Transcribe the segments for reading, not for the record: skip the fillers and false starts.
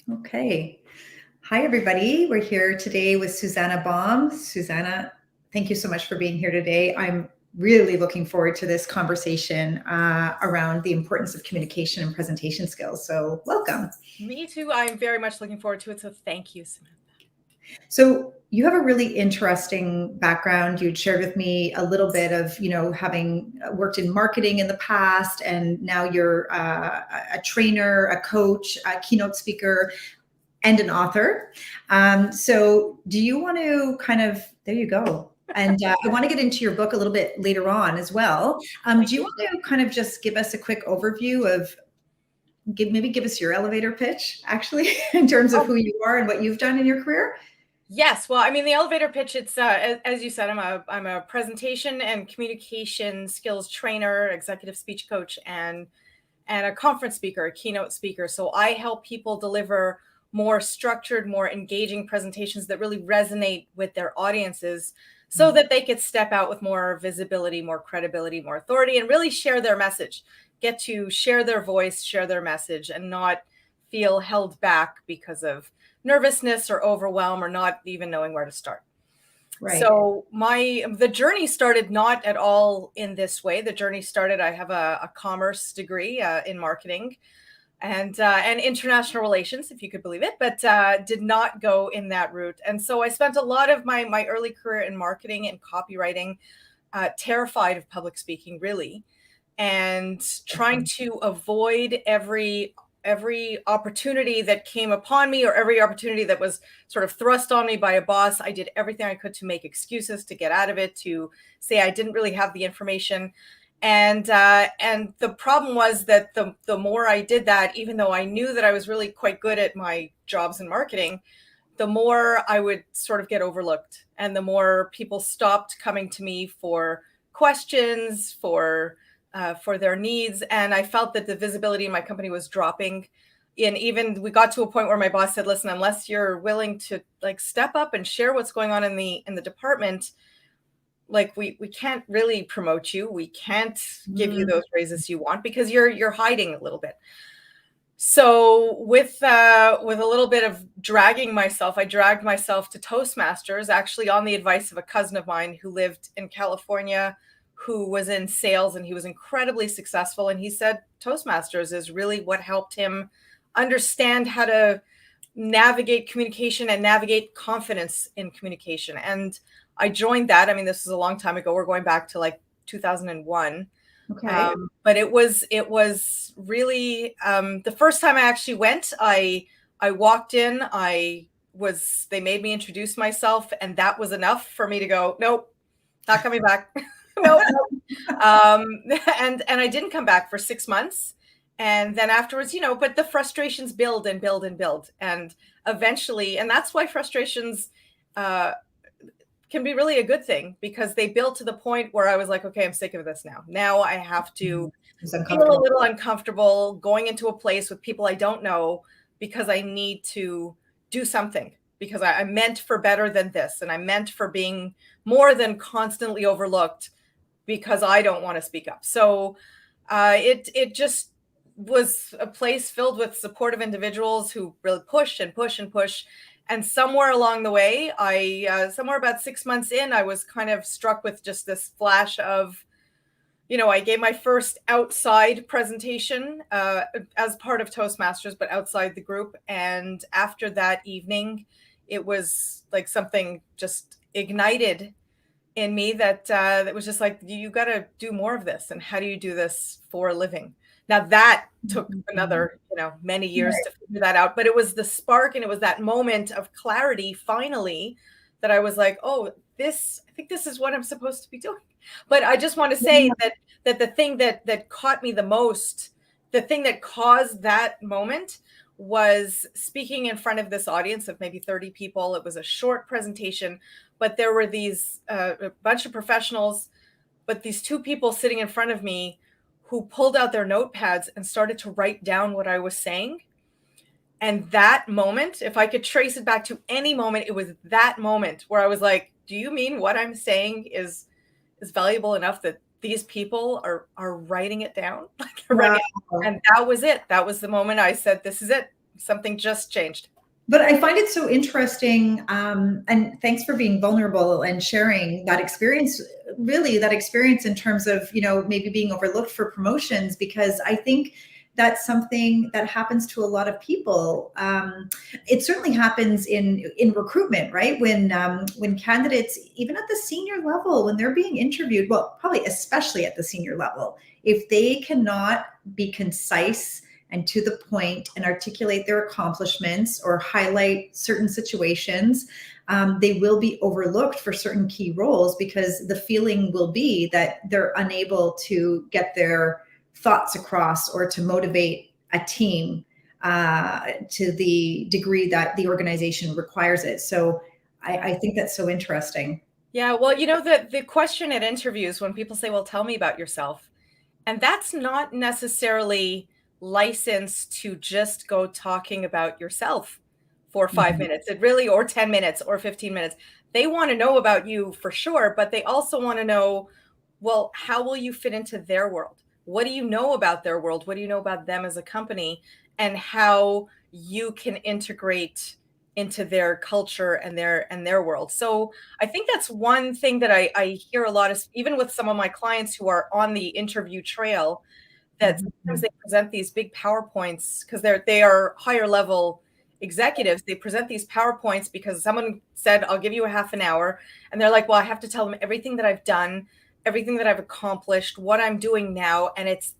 Okay. Hi, everybody. We're here today with Suzannah Baum. Suzannah, thank you so much for being here today. I'm really looking forward to this conversation around the importance of communication and presentation skills. So welcome. Me too. I'm very much looking forward to it. So thank you, Samantha. So you have a really interesting background. You'd shared with me a little bit of, having worked in marketing in the past, and now you're a trainer, a coach, a keynote speaker, and an author. So do you want to there you go. And I want to get into your book a little bit later on as well. Do you want to kind of just give us a quick overview of, give us your elevator pitch, actually, in terms of who you are and what you've done in your career? Yes. Well, I mean, the elevator pitch, it's, as you said, I'm a presentation and communication skills trainer, executive speech coach, and a conference speaker, a keynote speaker. So I help people deliver more structured, more engaging presentations that really resonate with their audiences so that they could step out with more visibility, more credibility, more authority, and really share their message, get to share their voice, share their message, and not feel held back because of nervousness or overwhelm or not even knowing where to start. Right. So the journey started not at all in this way. The journey started, I have a commerce degree in marketing and international relations, if you could believe it, but did not go in that route. And so I spent a lot of my early career in marketing and copywriting, terrified of public speaking, really, and trying to avoid every opportunity that came upon me or every opportunity that was sort of thrust on me by a boss. I did everything I could to make excuses, to get out of it, to say I didn't really have the information. And the problem was that the more I did that, even though I knew that I was really quite good at my jobs in marketing, the more I would sort of get overlooked, and the more people stopped coming to me for questions, for their needs. And I felt that the visibility in my company was dropping. And even we got to a point where my boss said, listen, unless you're willing to like step up and share what's going on in the department, like we can't really promote you. We can't give you those raises you want because you're hiding a little bit. So with a little bit of dragging myself, I dragged myself to Toastmasters, actually on the advice of a cousin of mine who lived in California, who was in sales, and he was incredibly successful. And he said Toastmasters is really what helped him understand how to navigate communication and navigate confidence in communication. And I joined that. I mean, this was a long time ago. We're going back to like 2001. Okay. But it was really the first time I actually went. I walked in. They made me introduce myself, and that was enough for me to go, nope, not coming back. Nope. And I didn't come back for 6 months. And then afterwards, but the frustrations build and build and build. And eventually, and that's why frustrations can be really a good thing, because they built to the point where I was like, okay, I'm sick of this now. Now I have to feel a little uncomfortable going into a place with people I don't know, because I need to do something, because I'm meant for better than this. And I'm meant for being more than constantly overlooked because I don't want to speak up. So it just was a place filled with supportive individuals who really push and push and push. And somewhere along the way, somewhere about 6 months in, I was kind of struck with just this flash of, I gave my first outside presentation as part of Toastmasters, but outside the group. And after that evening, it was like something just ignited in me that was just like, you got to do more of this. And how do you do this for a living? Now that took another, many years to figure that out, but it was the spark, and it was that moment of clarity finally that I was like, oh, I think this is what I'm supposed to be doing. But I just want to say that the thing that caught me the most, the thing that caused that moment, was speaking in front of this audience of maybe 30 people. It was a short presentation, but there were these a bunch of professionals, but these two people sitting in front of me who pulled out their notepads and started to write down what I was saying. And that moment, if I could trace it back to any moment, it was that moment where I was like, do you mean what I'm saying is valuable enough that these people are writing it down? And that was it. That was the moment I said, this is it. something just changed. But I find it so interesting, and thanks for being vulnerable and sharing that experience, really that experience in terms of, maybe being overlooked for promotions, because I think that's something that happens to a lot of people. It certainly happens in recruitment, right? When candidates, even at the senior level, when they're being interviewed, well, probably especially at the senior level, if they cannot be concise and to the point and articulate their accomplishments or highlight certain situations, they will be overlooked for certain key roles, because the feeling will be that they're unable to get their thoughts across or to motivate a team to the degree that the organization requires it. So I think that's so interesting. Yeah, well, the question at interviews when people say, well, tell me about yourself, and that's not necessarily licensed to just go talking about yourself for 5 minutes. It really, or 10 minutes or 15 minutes. They want to know about you for sure, but they also want to know, well, how will you fit into their world? What do you know about their world? What do you know about them as a company, and how you can integrate into their culture and their world? So I think that's one thing that I hear a lot, is even with some of my clients who are on the interview trail, that sometimes they present these big PowerPoints because they are higher level executives. They present these PowerPoints because someone said, I'll give you a half an hour. And they're like, well, I have to tell them everything that I've done, everything that I've accomplished, what I'm doing now. And it's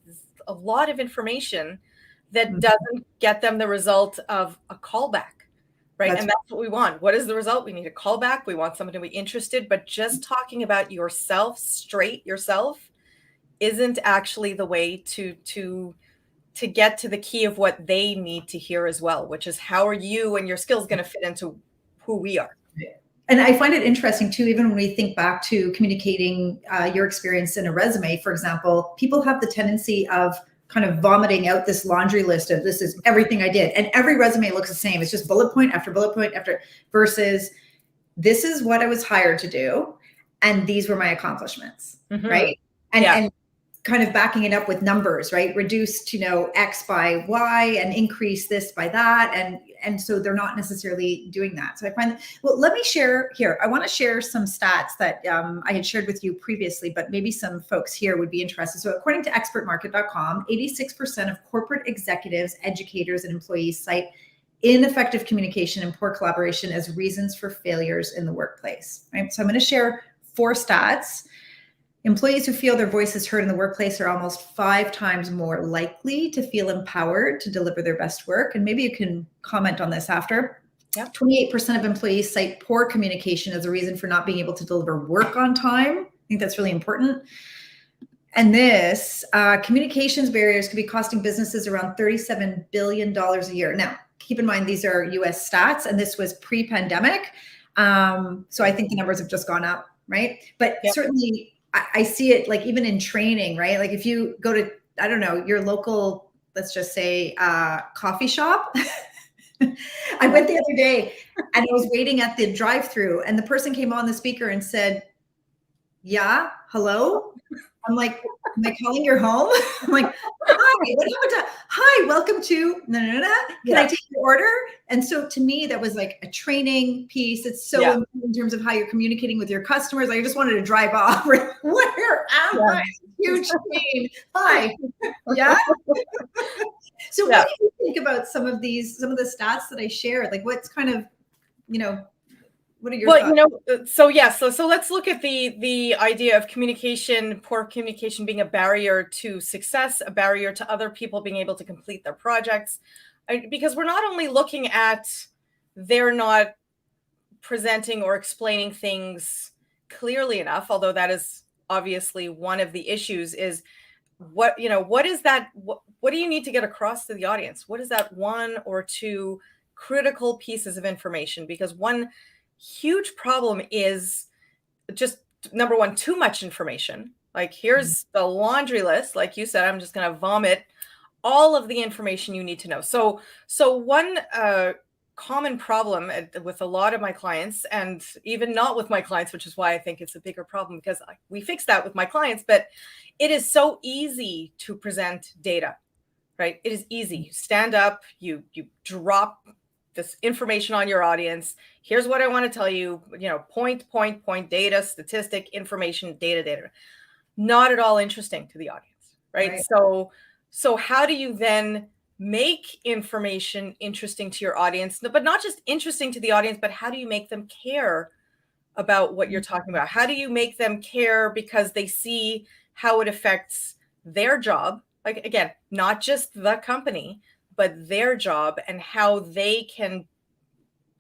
a lot of information that doesn't get them the result of a callback. Right. And that's what we want. What is the result? We need a callback. We want someone to be interested, but just talking about yourself, straight yourself, isn't actually the way to get to the key of what they need to hear as well, which is how are you and your skills going to fit into who we are. And I find it interesting too, even when we think back to communicating your experience in a resume, for example, people have the tendency of kind of vomiting out this laundry list of this is everything I did. And every resume looks the same. It's just bullet point after bullet point after, versus this is what I was hired to do. And these were my accomplishments, right? And kind of backing it up with numbers, right? Reduce, X by Y and increase this by that. And so they're not necessarily doing that. So I find that, well, let me share here. I want to share some stats that I had shared with you previously, but maybe some folks here would be interested. So according to expertmarket.com, 86% of corporate executives, educators, and employees cite ineffective communication and poor collaboration as reasons for failures in the workplace, right? So I'm going to share 4 stats. Employees who feel their voice is heard in the workplace are almost 5 times more likely to feel empowered to deliver their best work. And maybe you can comment on this after. Yep. 28% of employees cite poor communication as a reason for not being able to deliver work on time. I think that's really important. And this, communications barriers could be costing businesses around $37 billion a year. Now, keep in mind, these are US stats, and this was pre-pandemic. So I think the numbers have just gone up, right? But certainly, I see it like even in training, right? Like if you go to, I don't know, your local, let's just say, coffee shop. I went the other day and I was waiting at the drive-through, and the person came on the speaker and said, yeah, hello. I'm like, am I calling your home? I'm like, hi, what happened to, hi, welcome to, can I take your order? And so to me, that was like a training piece. It's so important in terms of how you're communicating with your customers. Like, I just wanted to drive off. Where am I? Huge pain. Hi. Yeah. So what do you think about some of the stats that I shared? Like what's kind of, what are your thoughts? So let's look at the idea of communication, poor communication being a barrier to success, a barrier to other people being able to complete their projects. Because we're not only looking at they're not presenting or explaining things clearly enough, although that is obviously one of the issues, is what is that, what do you need to get across to the audience? What is that 1 or 2 critical pieces of information? Because one huge problem is just, number 1, too much information. Like, here's the laundry list. Like you said, I'm just going to vomit all of the information you need to know. So one common problem with a lot of my clients, and even not with my clients, which is why I think it's a bigger problem, because we fix that with my clients, but it is so easy to present data, right? It is easy. You stand up, you drop this information on your audience. Here's what I want to tell you, point, data, statistic, information, data. Not at all interesting to the audience, right? So how do you then make information interesting to your audience, but not just interesting to the audience, but how do you make them care about what you're talking about? How do you make them care because they see how it affects their job? Like, again, not just the company, but their job, and how they can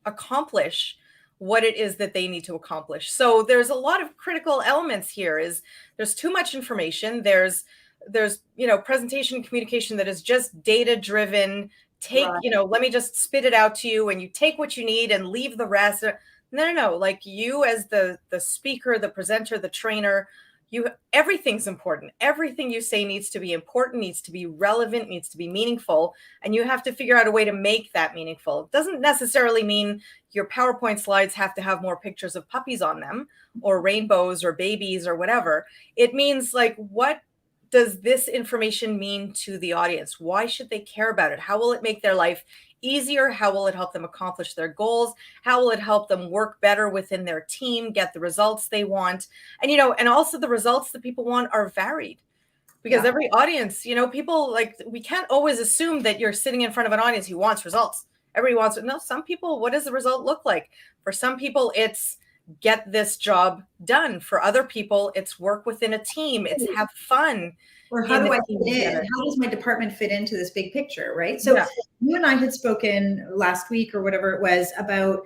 accomplish what it is that they need to accomplish. So there's a lot of critical elements here. Is there's too much information. There's presentation and communication that is just data driven. Let me just spit it out to you, and you take what you need and leave the rest. No. Like, you as the speaker, the presenter, the trainer, everything's important. Everything you say needs to be important, needs to be relevant, needs to be meaningful. And you have to figure out a way to make that meaningful. It doesn't necessarily mean your PowerPoint slides have to have more pictures of puppies on them, or rainbows, or babies, or whatever. It means, like, what does this information mean to the audience? Why should they care about it? How will it make their life easier? How will it help them accomplish their goals? How will it help them work better within their team, get the results they want? And also the results that people want are varied, because every audience, people, like, we can't always assume that you're sitting in front of an audience who wants results. Everybody wants it. No, some people, what does the result look like? For some people, it's get this job done. For other people, it's work within a team. It's have fun. Or how do I fit in? How does my department fit into this big picture, right? So you and I had spoken last week or whatever it was about,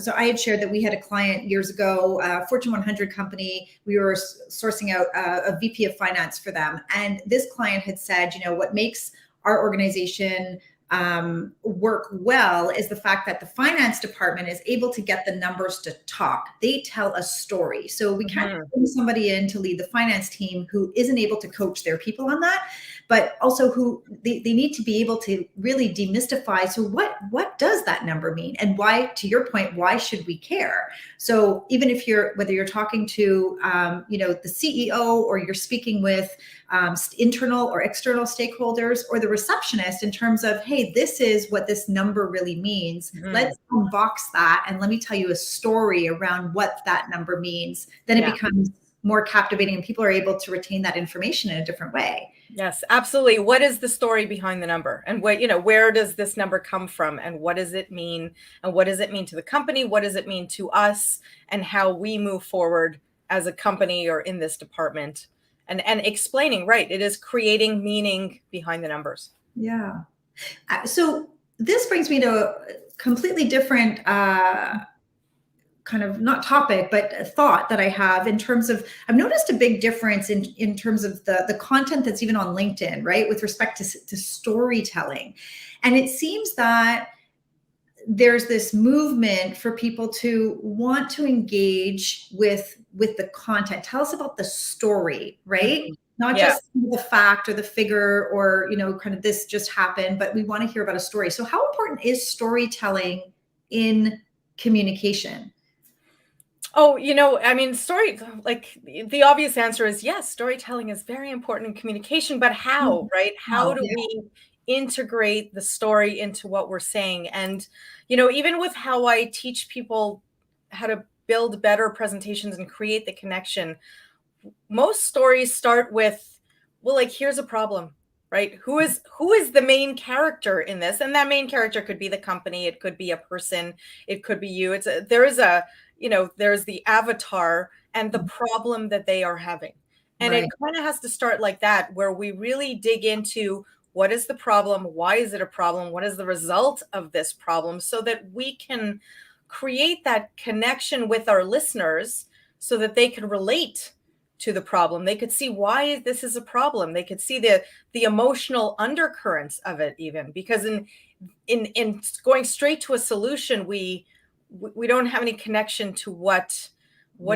so I had shared that we had a client years ago, a Fortune 100 company. We were sourcing out a VP of finance for them. And this client had said, what makes our organization work well is the fact that the finance department is able to get the numbers to talk. They tell a story. So we can't bring somebody in to lead the finance team who isn't able to coach their people on that, but also who they need to be able to really demystify. So what does that number mean? And why, to your point, why should we care? So even if whether you're talking to, the CEO, or you're speaking with internal or external stakeholders, or the receptionist, in terms of, hey, this is what this number really means. Let's unbox that, and let me tell you a story around what that number means. Then it becomes more captivating, and people are able to retain that information in a different way. Yes, absolutely. What is the story behind the number? And where does this number come from? And what does it mean? And what does it mean to the company? What does it mean to us? And how we move forward as a company or in this department? And explaining, right, it is creating meaning behind the numbers. Yeah. So this brings me to a completely different kind of, not topic, but a thought that I have in terms of, I've noticed a big difference in terms of the content that's even on LinkedIn, right, with respect to storytelling. And it seems that there's this movement for people to want to engage with the content. Tell us about the story, right? Not just the fact or the figure, or, kind of this just happened, but we want to hear about a story. So how important is storytelling in communication? Oh, story, like, the obvious answer is yes, storytelling is very important in communication, but how, right? How do we integrate the story into what we're saying? And, even with how I teach people how to build better presentations and create the connection, most stories start with, well, like, here's a problem, right? Who is the main character in this? And that main character could be the company. It could be a person. It could be you. There's the avatar and the problem that they are having. And it kind of has to start like that, where we really dig into, what is the problem? Why is it a problem? What is the result of this problem? So that we can create that connection with our listeners, so that they can relate to the problem. They could see why this is a problem. They could see the emotional undercurrents of it, even, because in going straight to a solution, we don't have any connection to what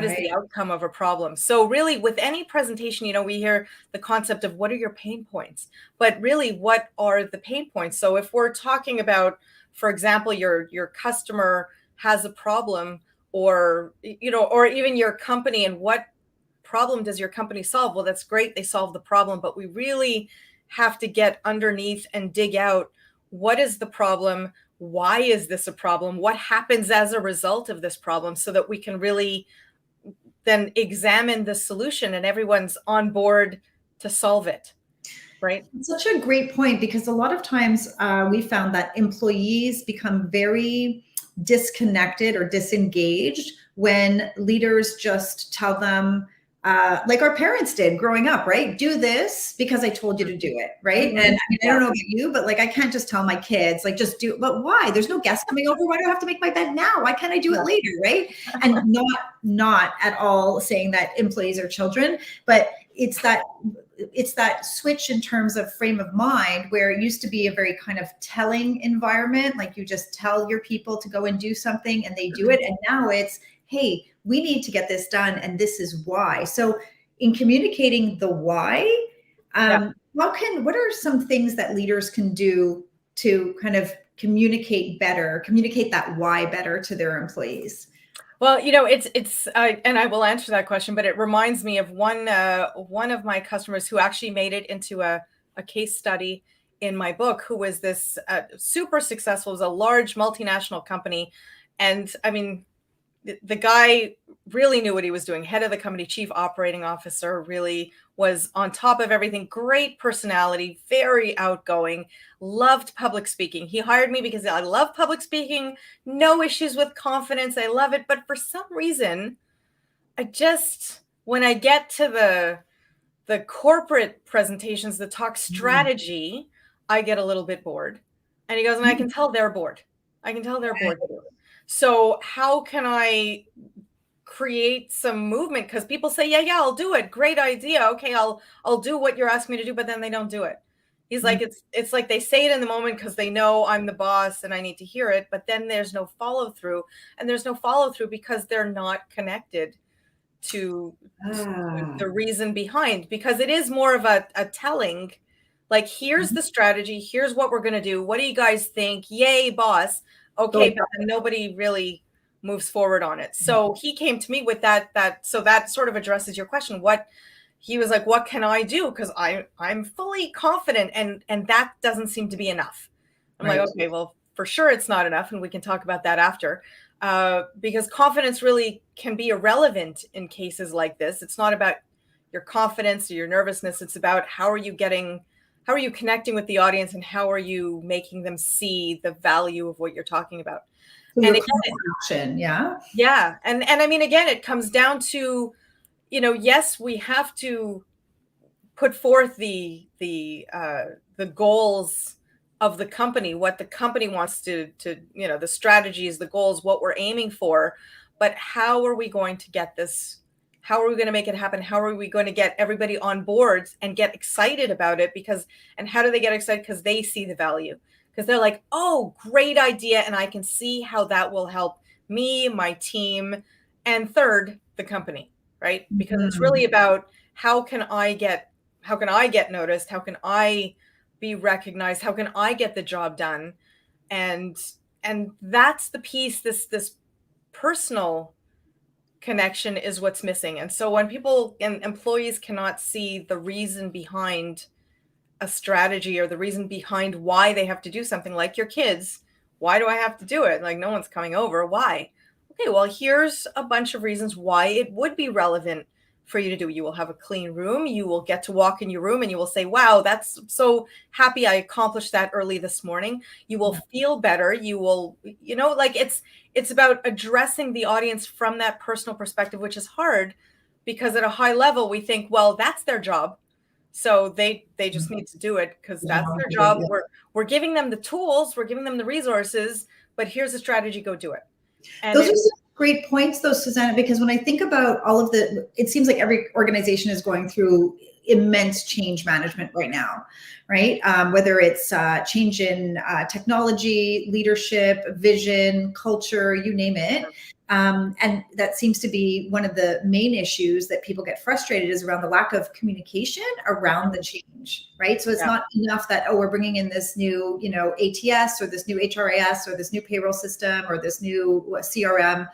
is the outcome of a problem. So really, with any presentation, we hear the concept of, what are your pain points? But really, what are the pain points? So if we're talking about, for example, your customer has a problem, or even your company, and what problem does your company solve? Well, that's great, they solve the problem, but we really have to get underneath and dig out, what is the problem? Why is this a problem? What happens as a result of this problem, so that we can really then examine the solution and everyone's on board to solve it, right? Such a great point, because a lot of times we found that employees become very disconnected or disengaged when leaders just tell them, like our parents did growing up, right? Do this because I told you to do it, right? And I mean, I don't know about you, but like I can't just tell my kids, like, just do it. But why? There's no guests coming over. Why do I have to make my bed now? Why can't I do it later, right? And not at all saying that employees are children, but it's that switch in terms of frame of mind, where it used to be a very kind of telling environment, like you just tell your people to go and do something and they do it. And now it's, hey, we need to get this done and this is why. So in communicating the why, what are some things that leaders can do to kind of communicate that why better to their employees? Well, it's and I will answer that question, but it reminds me of one of my customers who actually made it into a case study in my book, who was this super successful, was a large multinational company. And I mean, the guy really knew what he was doing. Head of the company, chief operating officer, really was on top of everything. Great personality, very outgoing, loved public speaking. He hired me because I love public speaking, no issues with confidence. I love it. But for some reason, when I get to the corporate presentations that talk strategy, I get a little bit bored. And he goes, and I can tell they're bored. I can tell they're bored too. So how can I create some movement? Because people say, yeah, I'll do it. Great idea. Okay, I'll do what you're asking me to do, but then they don't do it. He's like, it's like they say it in the moment because they know I'm the boss and I need to hear it, but then there's no follow through, and there's no follow through because they're not connected to the reason behind, because it is more of a telling, like, here's the strategy, here's what we're going to do. What do you guys think? Yay, boss. Okay, but then nobody really moves forward on it. So he came to me with that. So that sort of addresses your question. He was like, what can I do? Because I'm fully confident, and that doesn't seem to be enough. I'm like, okay, well, for sure it's not enough, and we can talk about that after. Because confidence really can be irrelevant in cases like this. It's not about your confidence or your nervousness. It's about how are you connecting with the audience, and how are you making them see the value of what you're talking about? So and again, yeah. And I mean, again, it comes down to, yes, we have to put forth the goals of the company, what the company wants to the strategies, the goals, what we're aiming for. But how are we going to get this? How are we going to make it happen? How are we going to get everybody on board and get excited about it? And how do they get excited? Because they see the value. Because they're like, oh, great idea. And I can see how that will help me, my team, and third, the company, right? Because it's really about how can I get noticed? How can I be recognized? How can I get the job done? And that's the piece, this personal connection is what's missing. And so when people and employees cannot see the reason behind a strategy or the reason behind why they have to do something, like your kids, why do I have to do it? Like, no one's coming over. Why? Okay, well, here's a bunch of reasons why it would be relevant for you to do. You will have a clean room. You will get to walk in your room and you will say, wow, that's so happy I accomplished that early this morning. You will feel better. You will, like, it's about addressing the audience from that personal perspective, which is hard because at a high level, we think, well, that's their job. So they just need to do it because that's their job. We're giving them the tools, we're giving them the resources, but here's a strategy, go do it. And those are some great points though, Suzannah, because when I think about all of it seems like every organization is going through immense change management right now, right? Whether it's change in technology, leadership, vision, culture, you name it. And that seems to be one of the main issues that people get frustrated is around the lack of communication around the change, right? So it's not enough that, oh, we're bringing in this new, ATS or this new HRIS or this new payroll system or this new CRM.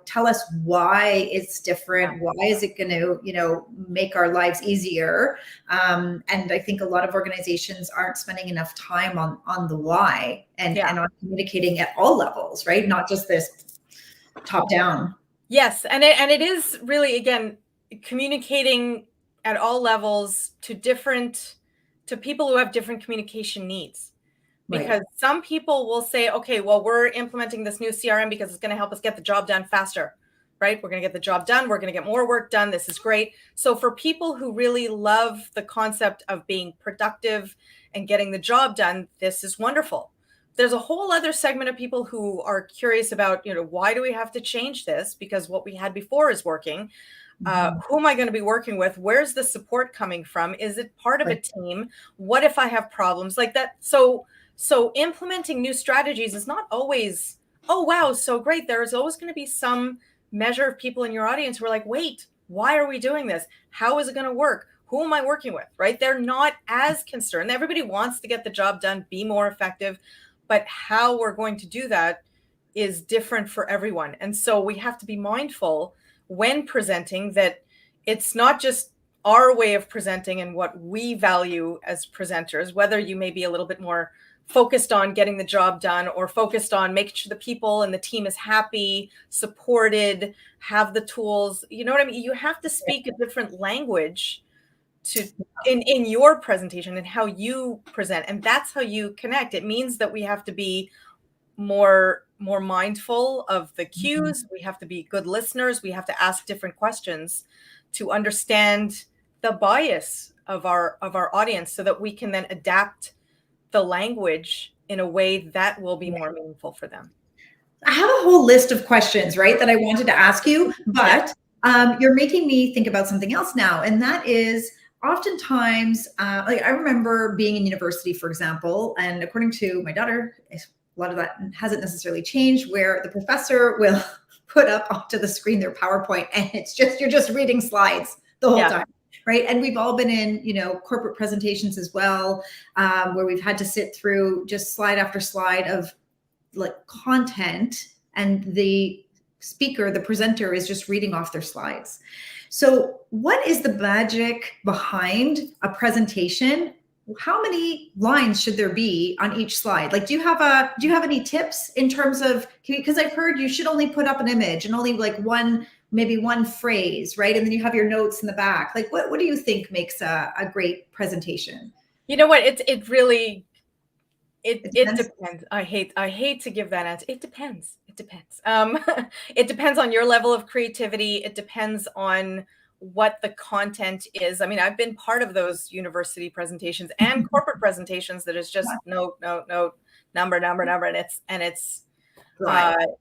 tell us why it's different. Why is it going to, make our lives easier? And I think a lot of organizations aren't spending enough time on the why and on communicating at all levels, right? Not just this top down. Yes. And it is really, again, communicating at all levels to people who have different communication needs. Because some people will say, okay, well, we're implementing this new CRM because it's going to help us get the job done faster, right? We're going to get the job done. We're going to get more work done. This is great. So for people who really love the concept of being productive and getting the job done, this is wonderful. There's a whole other segment of people who are curious about, why do we have to change this? Because what we had before is working. Who am I going to be working with? Where's the support coming from? Is it part of a team? What if I have problems like that? So implementing new strategies is not always, oh, wow, so great. There's always going to be some measure of people in your audience who are like, wait, why are we doing this? How is it going to work? Who am I working with, right? They're not as concerned. Everybody wants to get the job done, be more effective, but how we're going to do that is different for everyone. And so we have to be mindful when presenting that it's not just our way of presenting and what we value as presenters, whether you may be a little bit more focused on getting the job done or focused on making sure the people and the team is happy, supported, have the tools. You know what I mean? You have to speak a different language in your presentation and how you present. And that's how you connect. It means that we have to be more mindful of the cues. We have to be good listeners. We have to ask different questions to understand the bias of our audience so that we can then adapt the language in a way that will be more meaningful for them. I have a whole list of questions, right, that I wanted to ask you, but you're making me think about something else now. And that is oftentimes, like I remember being in university, for example, and according to my daughter, a lot of that hasn't necessarily changed, where the professor will put up onto the screen their PowerPoint and you're just reading slides the whole time. Right. And we've all been in, corporate presentations as well, where we've had to sit through just slide after slide of like content, and the speaker, the presenter, is just reading off their slides. So what is the magic behind a presentation? How many lines should there be on each slide? Like, do you have any tips in terms of, because I've heard you should only put up an image and only like maybe one phrase, right? And then you have your notes in the back. Like, what do you think makes a great presentation? You know what? It really depends. I hate to give that answer. It depends. It depends on your level of creativity. It depends on what the content is. I mean, I've been part of those university presentations and corporate presentations that is just no, number, and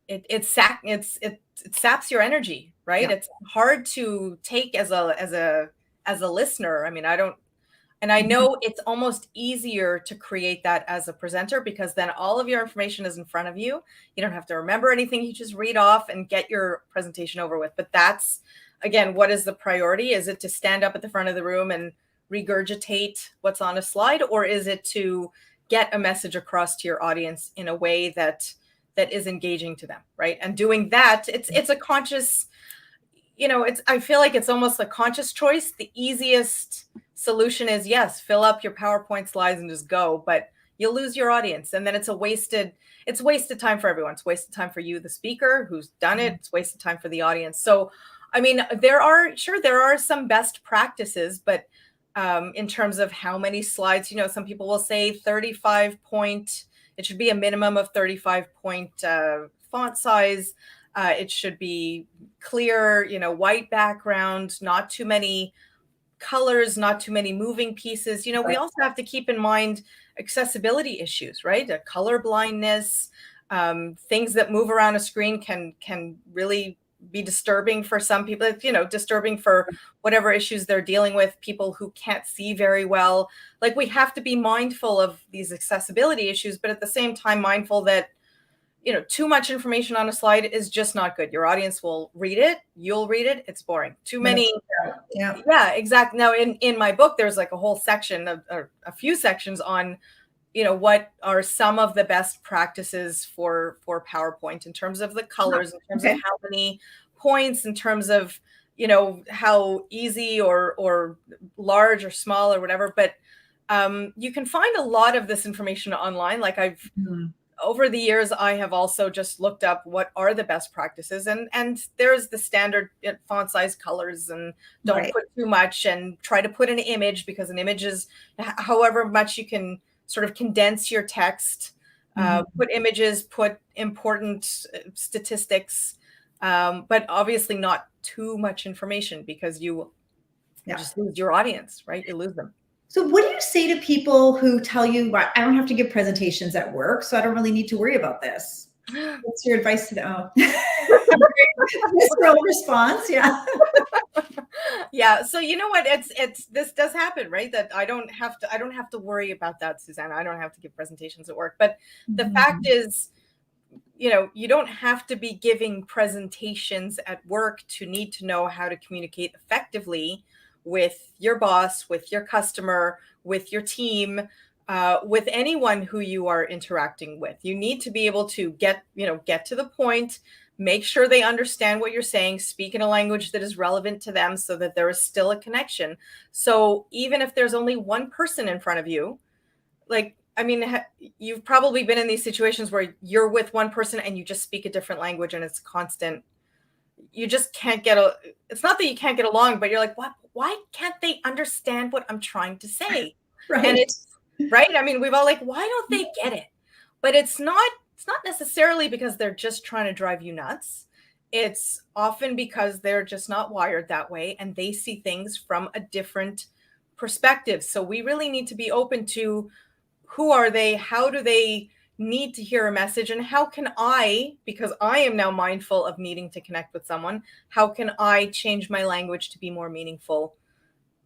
it saps your energy, right? It's hard to take as a listener. I mean, I know it's almost easier to create that as a presenter because then all of your information is in front of you. You don't have to remember anything. You just read off and get your presentation over with. But that's, again, what is the priority? Is it to stand up at the front of the room and regurgitate what's on a slide? Or is it to get a message across to your audience in a way that is engaging to them, right? And doing that, it's a conscious, I feel like it's almost a conscious choice. The easiest solution is, yes, fill up your PowerPoint slides and just go, but you'll lose your audience. And then it's wasted time for everyone. It's wasted time for you, the speaker who's done it. It's wasted time for the audience. So, I mean, there are some best practices, but in terms of how many slides, some people will say 35 point, it should be a minimum of 35 point font size. It should be clear, white background, not too many colors, not too many moving pieces. We also have to keep in mind accessibility issues, right? Color blindness, things that move around a screen can really be disturbing for some people, disturbing for whatever issues they're dealing with, people who can't see very well. Like, we have to be mindful of these accessibility issues, but at the same time mindful that too much information on a slide is just not good. Your audience will read it. You'll read it. It's boring. Too many. Yeah, exactly. Now, in my book, there's like a whole section of, or a few sections on what are some of the best practices for PowerPoint in terms of the colors, in terms of how many points, in terms of, how easy or large or small or whatever. But you can find a lot of this information online. Like over the years, I have also just looked up what are the best practices, and there's the standard font size, colors, and don't put too much, and try to put an image, because an image is however much you can sort of condense your text, put images, put important statistics, but obviously not too much information, because you just lose your audience, right? You lose them. So what do you say to people who tell you, I don't have to give presentations at work, so I don't really need to worry about this? What's your advice to them? Visceral response, yeah. Yeah. So you know what? This does happen, right? That I don't have to worry about that, Suzannah. I don't have to give presentations at work. But the fact is, you don't have to be giving presentations at work to need to know how to communicate effectively with your boss, with your customer, with your team, with anyone who you are interacting with. You need to be able to get to the point, make sure they understand what you're saying, speak in a language that is relevant to them, so that there is still a connection. So even if there's only one person in front of you, you've probably been in these situations where you're with one person and you just speak a different language, and it's constant. You just can't it's not that you can't get along, but you're like, what? Why can't they understand what I'm trying to say? Right. And it's right. We've all why don't they get it? But it's not necessarily because they're just trying to drive you nuts. It's often because they're just not wired that way, and they see things from a different perspective. So we really need to be open to who are they? How do they need to hear a message? And how can I, because I am now mindful of needing to connect with someone, how can I change my language to be more meaningful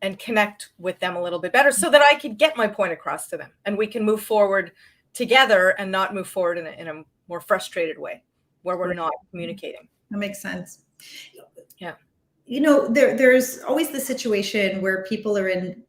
and connect with them a little bit better, so that I can get my point across to them, and we can move forward together and not move forward in a more frustrated way where we're not communicating. That makes sense. Yeah. There's always the situation where people are in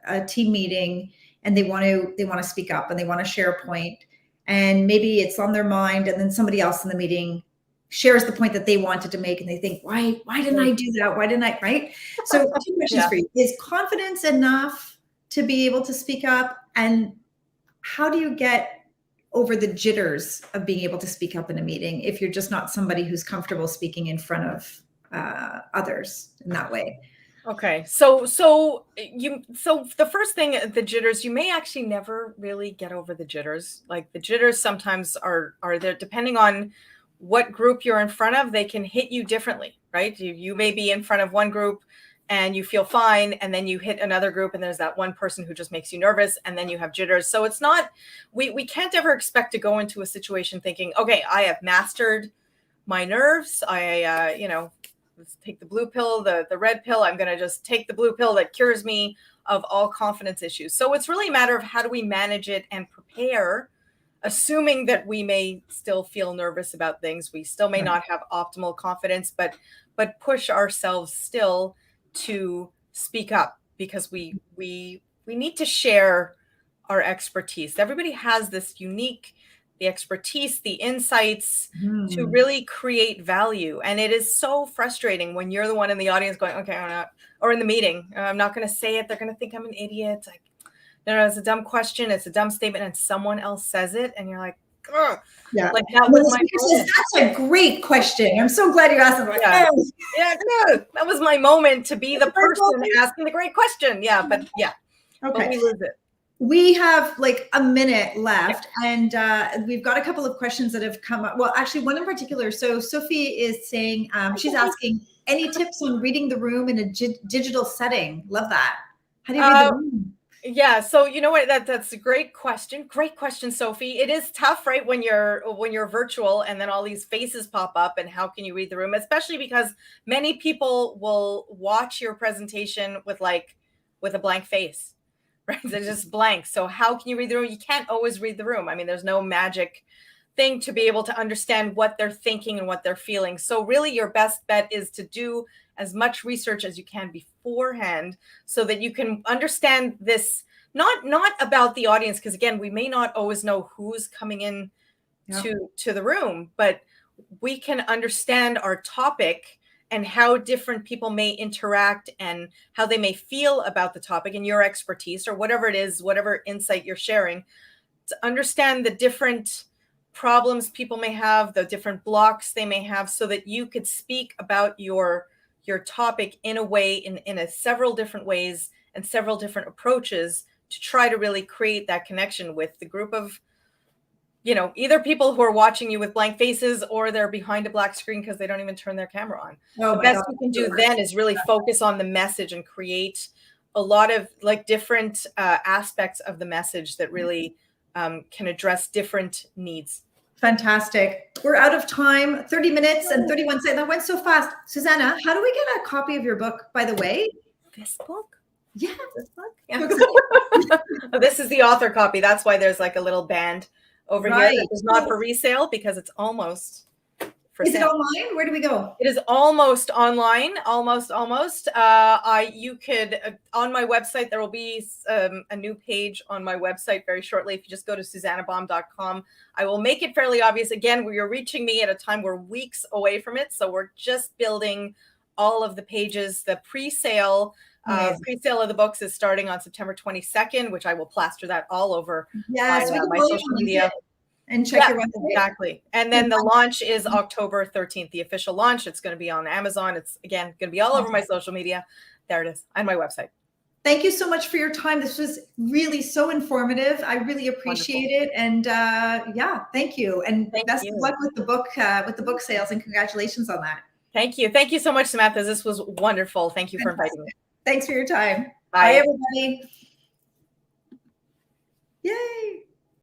a team meeting and they want to speak up and they want to share a point, and maybe it's on their mind, and then somebody else in the meeting shares the point that they wanted to make, and they think, why didn't I do that? Why didn't I? Right. So 2 questions for you. Is confidence enough to be able to speak up? And how do you get over the jitters of being able to speak up in a meeting if you're just not somebody who's comfortable speaking in front of others in that way? Okay. So the first thing, the jitters, you may actually never really get over the jitters. Like, the jitters sometimes are there, depending on what group you're in front of. They can hit you differently, right? You may be in front of one group and you feel fine, and then you hit another group and there's that one person who just makes you nervous, and then you have jitters. So it's not, we can't ever expect to go into a situation thinking, okay, I have mastered my nerves. Let's take the blue pill, the red pill. I'm going to just take the blue pill that cures me of all confidence issues. So it's really a matter of how do we manage it and prepare, assuming that we may still feel nervous about things. We still may not have optimal confidence, but push ourselves still to speak up, because we need to share our expertise. Everybody has this unique, the expertise, the insights to really create value. And it is so frustrating when you're the one in the audience going, okay, I'm not, or in the meeting, I'm not going to say it. They're going to think I'm an idiot. Like, no, it's a dumb question. It's a dumb statement. And someone else says it. And you're like, ugh. Yeah. Like, that was my moment. That's a great question. I'm so glad you asked it. Like, that was my moment to be the person asking the great question. Yeah. But but we lose it. We have like a minute left, and we've got a couple of questions that have come up. Well, actually, one in particular. So Sophie is saying, she's asking, any tips on reading the room in a digital setting? Love that. How do you read the room? Yeah. So you know what? That's a great question. Great question, Sophie. It is tough, right? When you're virtual and then all these faces pop up, and how can you read the room? Especially because many people will watch your presentation with a blank face. Right? They're just blank. So how can you read the room? You can't always read the room. I mean, there's no magic thing to be able to understand what they're thinking and what they're feeling. So really your best bet is to do as much research as you can beforehand, so that you can understand this not about the audience, because again, we may not always know who's coming in to the room, but we can understand our topic and how different people may interact and how they may feel about the topic and your expertise or whatever it is, whatever insight you're sharing, to understand the different problems people may have, the different blocks they may have, so that you could speak about your topic in a way, in a several different ways and several different approaches, to try to really create that connection with the group of, either people who are watching you with blank faces, or they're behind a black screen because they don't even turn their camera on. The best you can do then is really focus on the message and create a lot of different aspects of the message that really can address different needs. Fantastic. We're out of time. 30 minutes and 31 seconds. That went so fast. Suzannah, how do we get a copy of your book, by the way? This book? Yeah, this book. Yeah. This is the author copy. That's why there's a little band over here that is not for resale, because it's almost for sale. Is it online? Where do we go? It is almost online. Almost. You could, on my website, there will be a new page on my website very shortly. If you just go to SuzannahBaum.com, I will make it fairly obvious. Again, you're reaching me at a time we're weeks away from it. So we're just building all of the pages. The pre-sale of the books is starting on September 22nd, which I will plaster that all over my social media. And check your website. Exactly. And then the launch is October 13th, the official launch. It's going to be on Amazon. It's, again, going to be all over my social media. There it is, on my website. Thank you so much for your time. This was really so informative. I really appreciate it. And thank you. And best of luck with the book sales, and congratulations on that. Thank you. Thank you so much, Samantha. This was wonderful. Thank you for inviting me. Thanks for your time. Bye, everybody. Yay.